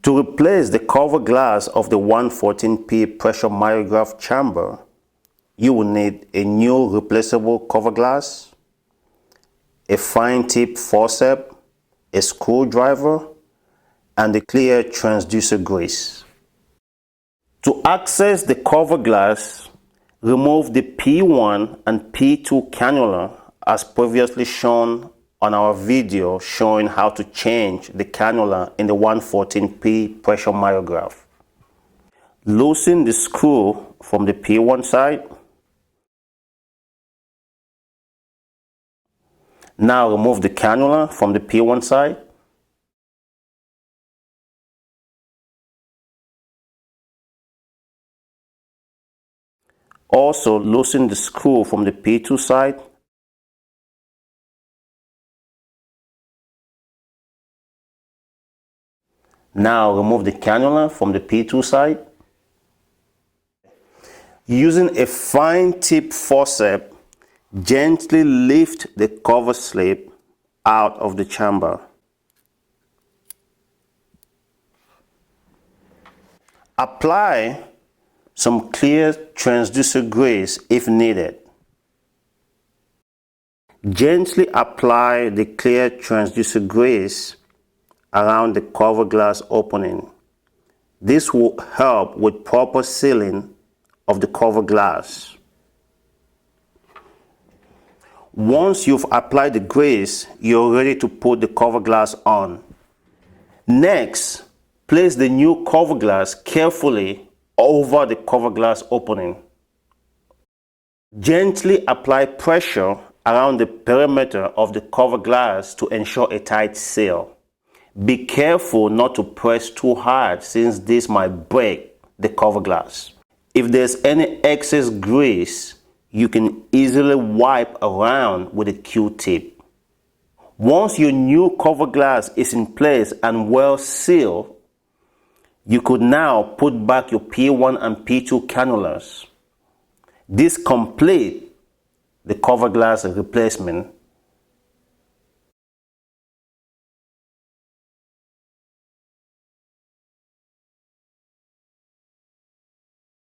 To replace the cover glass of the 114P pressure myograph chamber, you will need a new replaceable cover glass, a fine tip forceps, a screwdriver, and a clear transducer grease. To access the cover glass, remove the P1 and P2 cannula as previously shown on our video showing how to change the cannula in the 114P pressure myograph. Loosen the screw from the P1 side. Now remove the cannula from the P1 side. Also loosen the screw from the P2 side. Now remove the cannula from the P2 side. Using a fine tip forceps, gently lift the cover slip out of the chamber. Apply some clear transducer grease if needed. Gently apply the clear transducer grease around the cover glass opening. This will help with proper sealing of the cover glass. Once you've applied the grease, you're ready to put the cover glass on. Next, place the new cover glass carefully over the cover glass opening. Gently apply pressure around the perimeter of the cover glass to ensure a tight seal. Be careful not to press too hard since this might break the cover glass. If there's any excess grease, you can easily wipe around with a Q-tip. Once your new cover glass is in place and well sealed, you could now put back your P1 and P2 cannulas. This completes the cover glass replacement